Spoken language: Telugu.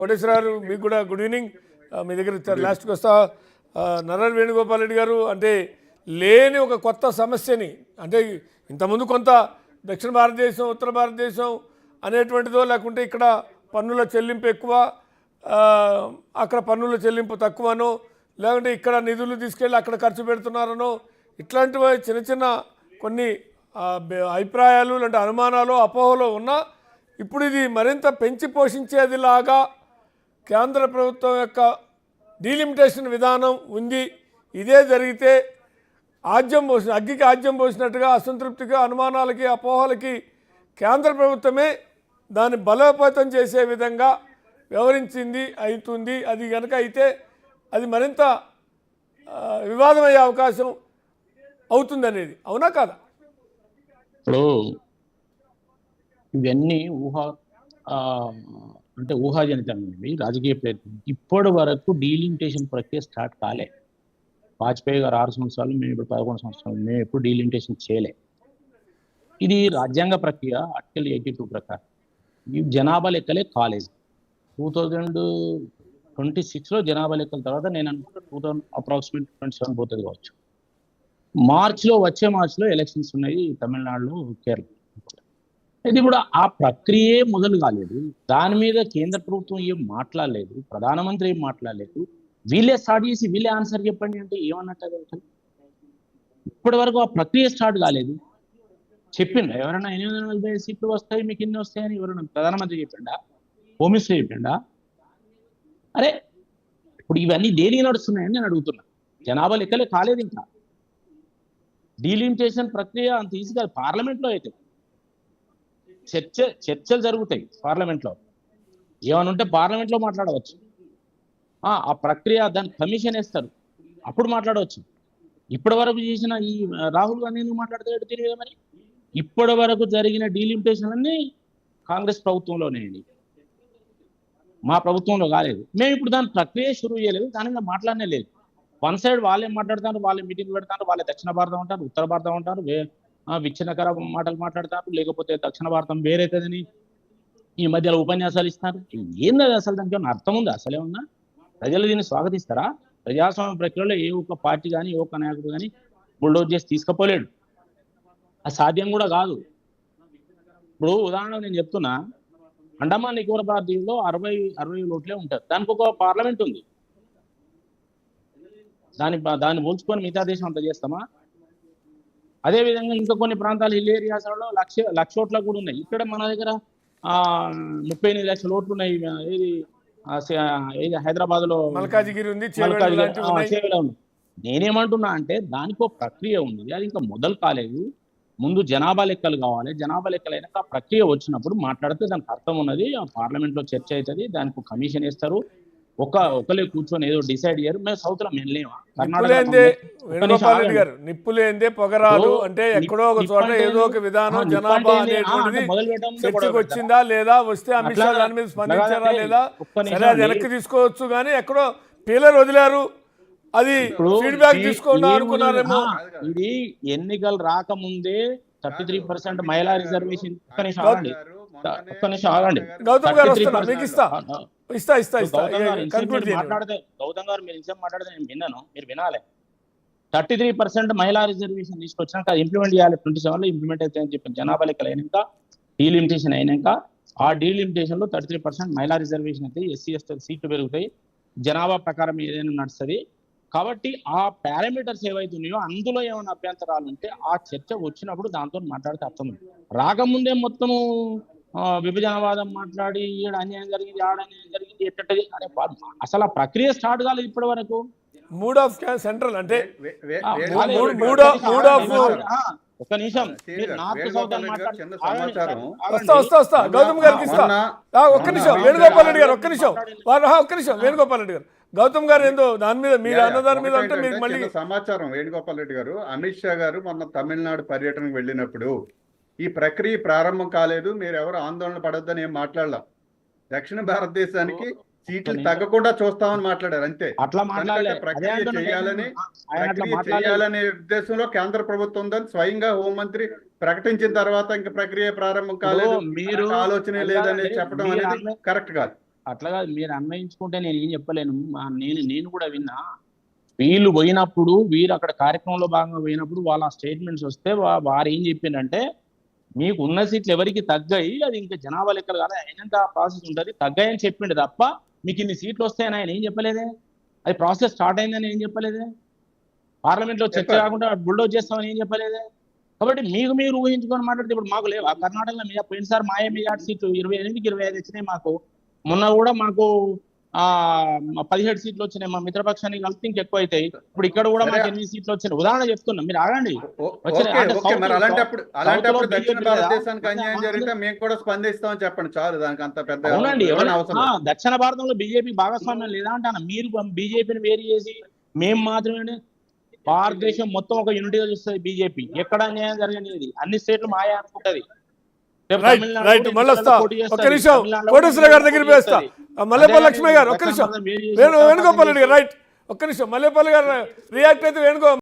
కోటేశ్వరరావు మీకు కూడా గుడ్ ఈవినింగ్. మీ దగ్గర లాస్ట్కి వస్తా. నర్రారి వేణుగోపాల్ రెడ్డి గారు, అంటే లేని ఒక కొత్త సమస్యని, అంటే ఇంతకుముందు కొంత దక్షిణ భారతదేశం ఉత్తర భారతదేశం అనేటువంటిదో, లేకుంటే ఇక్కడ పన్నుల చెల్లింపు ఎక్కువ, అక్కడ పన్నుల చెల్లింపు తక్కువనో, లేకుంటే ఇక్కడ నిధులు తీసుకెళ్ళి అక్కడ ఖర్చు పెడుతున్నారనో, ఇట్లాంటివి చిన్న చిన్న కొన్ని అభిప్రాయాలు అంటే అనుమానాలు అపోహలు ఉన్నా ఇప్పుడు ఇది మరింత పెంచి పోషించేదిలాగా కేంద్ర ప్రభుత్వం యొక్క డీలిమిటేషన్ విధానం ఉంది. ఇదే జరిగితే అగ్గికి ఆజ్యం పోసినట్టుగా అసంతృప్తిగా అనుమానాలకి అపోహలకి కేంద్ర ప్రభుత్వమే దాన్ని బలోపేతం చేసే విధంగా వ్యవహరించింది అవుతుంది. అది కనుక అయితే అది మరింత వివాదమయ్యే అవకాశం అవుతుంది అనేది అవునా కాదా? ఇప్పుడు ఇవన్నీ అంటే ఊహాజనితమైనవి రాజకీయ ప్రయత్నం. ఇప్పటి వరకు డీలిమిటేషన్ ప్రక్రియ స్టార్ట్ కాలే. వాజ్పేయి గారు 6 సంవత్సరాలు, మేము ఇప్పుడు 11 సంవత్సరాలు, మేము ఎప్పుడు డీలిమిటేషన్ చేయలే. ఇది రాజ్యాంగ ప్రక్రియ ఆర్టికల్ 82 ప్రకారం. ఈ జనాభా లెక్కలే కాలేజ్ 2026లో జనాభా లెక్కల తర్వాత నేను అనుకుంటా అప్రాక్సిమేట్ 27 పోతుంది కావచ్చు. వచ్చే మార్చిలో ఎలక్షన్స్ ఉన్నాయి తమిళనాడులో, కేరళ. ఇది కూడా ఆ ప్రక్రియే మొదలు కాలేదు. దాని మీద కేంద్ర ప్రభుత్వం ఏం మాట్లాడలేదు, ప్రధానమంత్రి ఏం మాట్లాడలేదు. వీళ్ళే స్టార్ట్ చేసి వీళ్ళే ఆన్సర్ చెప్పండి అంటే ఏమన్నట్టు? ఇప్పటి వరకు ఆ ప్రక్రియ స్టార్ట్ కాలేదు. చెప్పిండా ఎవరైనా 840 సీట్లు వస్తాయి మీకు ఇన్ని వస్తాయని ఎవరైనా ప్రధానమంత్రి చెప్పిండా? Home minister చెప్పిండా? అరే ఇప్పుడు ఇవన్నీ దేనికి నడుస్తున్నాయని నేను అడుగుతున్నా. జనాభా లెక్కలే కాలేదు. ఇంకా డీలిమిటేషన్ ప్రక్రియ అంత ఈజీ కాదు. పార్లమెంట్లో అయితే చర్చలు జరుగుతాయి. పార్లమెంట్లో ఏమైనా ఉంటే పార్లమెంట్లో మాట్లాడవచ్చు. ఆ ప్రక్రియ దాన్ని కమిషన్ వేస్తారు, అప్పుడు మాట్లాడవచ్చు. ఇప్పటి వరకు చేసిన ఈ రాహుల్ గాంధీ ఎందుకు మాట్లాడతాడు తెలియదు. మరి ఇప్పటి వరకు జరిగిన డీలిమిటేషన్ అన్ని కాంగ్రెస్ ప్రభుత్వంలోనే, మా ప్రభుత్వంలో కాలేదు. మేము ఇప్పుడు దాని ప్రక్రియ షురూ చేయలేదు, దాని మీద మాట్లాడనే లేదు. వన్ సైడ్ వాళ్ళే మాట్లాడతారు, వాళ్ళే మీటింగ్ పెడతారు, వాళ్ళే దక్షిణ భారతం అంటారు, ఉత్తర భారతం అంటారు, విచ్ఛిన్నకర మాటలు మాట్లాడతారు, లేకపోతే దక్షిణ భారతం వేరైతుందని ఈ మధ్యలో ఉపన్యాసాలు ఇస్తారు. ఏంది అసలు? దానికి ఏమన్నా అర్థం ఉందా? అసలే ఉన్నా? ప్రజలు దీన్ని స్వాగతిస్తారా? ప్రజాస్వామ్య ప్రక్రియలో ఏ ఒక్క పార్టీ కానీ ఏ ఒక్క నాయకుడు కానీ బుల్డోజ్ చేసి తీసుకుపోలేడు. అది సాధ్యం కూడా కాదు. ఇప్పుడు ఉదాహరణకు నేను చెప్తున్నా, అండమాన్ నికోబార్ దీవులో 60 ఓట్లే ఉంటారు. దానికి ఒక పార్లమెంట్ ఉంది. దాన్ని పోల్చుకొని మిగతా దేశం అంతా చేస్తామా? అదేవిధంగా ఇంకా కొన్ని ప్రాంతాలు హిల్ ఏరియాస్లో లక్ష ఓట్లకు కూడా ఉన్నాయి. ఇక్కడ మన దగ్గర 38 లక్షల ఓట్లు ఉన్నాయి. ఏది హైదరాబాద్ లో మల్కాజిగిరి ఉంది. నేనేమంటున్నా అంటే దానికి ఒక ప్రక్రియ ఉంది, అది ఇంకా మొదలు కాలేదు. ముందు జనాభా లెక్కలు కావాలి. జనాభా లెక్కలు అయినాక ఆ ప్రక్రియ వచ్చినప్పుడు మాట్లాడితే దానికి అర్థం ఉన్నది. ఆ పార్లమెంట్ లో చర్చ అవుతుంది, దానికి కమిషన్ వేస్తారు. ఒకలే కూర్చొని ఏదో డిసైడ్ చేయరు. మేము సౌత్ లో మెల్లేమా? నిప్పులేందే పొగరాలు అంటే ఎక్కడో ఒక చోట ఏదో ఒక విధానం జనాభా అనేటువంటిది చర్చకు వచ్చిందా లేదా, వస్తే అమిత్ షా దాని మీద స్పందించారా లేదా, సరే అది వెనక్కి తీసుకోవచ్చు. కానీ ఎక్కడో పీలర్ వదిలారు, అది ఫీడ్బ్యాక్ తీసుకోండి అనుకున్నారేమో. ఇది ఎన్నికలు రాకముందే 33% మహిళా రిజర్వేషన్. ఒక్క నిమిషం ఆగండి. గౌతమ్ గారు వస్తున్నా, మీకు ఇస్తా. మాట్లాడితే గౌతమ్ గారు మీరు నిజం మాట్లాడితే నేను విన్నాను, మీరు వినాలి. 33% మహిళా రిజర్వేషన్ తీసుకొచ్చినాక ఇంప్లిమెంట్ చేయాలి. 27లో ఇంప్లిమెంట్ అవుతాయని చెప్పిన జనాభా లెక్కలు అయినాక, డీలిమిటేషన్ అయినాక, ఆ డీలిమిటేషన్ లో 33% మహిళా రిజర్వేషన్ అయితే ఎస్సీ ఎస్టీ సీట్లు పెరుగుతాయి. జనాభా ప్రకారం ఏదైనా నడుస్తుంది. కాబట్టి ఆ పారామీటర్స్ ఏవైతే ఉన్నాయో అందులో ఏమైనా అభ్యంతరాలు ఉంటే ఆ చర్చ వచ్చినప్పుడు దాంతో మాట్లాడితే అర్థం ఉంది. రాకముందే మొత్తము విభజనవాదం మాట్లాడి ఈడ అన్యాయం జరిగింది, ఆడ అన్యాయం జరిగింది, ఎట్టది అనే అసలు ఆ ప్రక్రియ స్టార్ట్ కాలేదు ఇప్పటి వరకు. మూడ్ ఆఫ్ సెంట్రల్ అంటే ఒక్క నిమిషం వస్తా గౌతమ్ గారికి ఇస్తా. ఒక్క నిమిషం వేణుగోపాల్ రెడ్డి గారు, ఒక్క నిమిషం వేణుగోపాల్ రెడ్డి గారు. గౌతమ్ గారు ఏందో దాని మీద మీరు అన్నదాని మీద అంటే మీకు మళ్ళీ సమాచారం. వేణుగోపాల్ రెడ్డి గారు, అమిత్ షా గారు మొన్న తమిళనాడు పర్యటనకు వెళ్ళినప్పుడు ఈ ప్రక్రియ ప్రారంభం కాలేదు, మీరు ఎవరు ఆందోళన పడొద్దని ఏం మాట్లాడలేం. దక్షిణ భారతదేశానికి సీట్లు తగ్గకుండా చూస్తామని మాట్లాడారు అంతే. ప్రక్రియ చేయాలనే ఉద్దేశంలో కేంద్ర ప్రభుత్వం ఉందని స్వయంగా హోంమంత్రి ప్రకటించిన తర్వాత ఇంకా ప్రక్రియ ప్రారంభం కాలేదు, మీరు ఆలోచన లేదని చెప్పడం అనేది కరెక్ట్ కాదు. అట్లాగా మీరు అన్వయించుకుంటే నేను ఏం చెప్పలేను. నేను కూడా విన్నా. వీళ్ళు పోయినప్పుడు, వీరు అక్కడ కార్యక్రమంలో భాగంగా పోయినప్పుడు వాళ్ళ స్టేట్మెంట్స్ వస్తే వారు ఏం చెప్పిందంటే, మీకు ఉన్న సీట్లు ఎవరికి తగ్గాయి, అది ఇంకా జనాభా లెక్కలు కాదు, అయినాక ప్రాసెస్ ఉంటుంది, తగ్గాయని చెప్పిండు తప్ప మీకు ఇన్ని సీట్లు వస్తాయని ఆయన ఏం చెప్పలేదే. అది ప్రాసెస్ స్టార్ట్ అయిందని ఏం చెప్పలేదే. పార్లమెంట్ లో చర్చ చెప్పారు. కాకుండా బుల్డోజ్ చేస్తామని ఏం చెప్పలేదే. కాబట్టి మీకు మీరు ఊహించుకొని మాట్లాడితే ఇప్పుడు మాకు లేవు. కర్ణాటకలో మీద పోయినసారి మాయ మెజార్టీ సీట్లు 28కి 25 వచ్చినాయి మాకు. మొన్న కూడా మాకు 17 సీట్లు వచ్చినాయి. మా మిత్రపక్షానికి కలిపి ఇంకెక్కువ అవుతాయి. ఇప్పుడు ఇక్కడ కూడా మాకు 8 సీట్లు వచ్చినాయి. ఉదాహరణ చెప్తున్నా, మీరు ఆగండి. ఓకే అంటే ఓకే మరి అలాంటప్పుడు BJP దక్షిణ లేదా? భారతదేశానికి అన్యాయం జరిగితే మేము కూడా స్పందిస్తామని చెప్పండి చాలు, దానికి అంత పెద్ద అవునండి. వివరణ అవసరం లేదు. దక్షిణ భారతంలో బీజేపీ భాగస్వామ్యం లేదా అంటాను. మీరు బీజేపీని వేరు చేసి మేము మాత్రమే. భారతదేశం మొత్తం ఒక యూనిటీగా చూస్తుంది బీజేపీ. ఎక్కడ అన్యాయం జరగనిది, అన్ని స్టేట్లు మాయా అనుకుంటది. రేపు రైట్ తమిళనాడు రైట్ కూడా మళ్ళీ వస్తా. పోటీ చేస్తది. ఒక్క నిమిషం తమిళనాడులో కోటేశ్వర గారి దగ్గరికి పోటీ వేస్తా. చేస్తది. మల్లేపల్లి అదే లక్ష్మయ్య గారు ఒక్క దక్షిణ నిమిషం. భారతం వేరు చేసి వేణుగోపాల్ రెడ్డి గారు రైట్. ఒక్క నిమిషం మల్లేపల్లి గారు రియాక్ట్ అయితే వేణుగో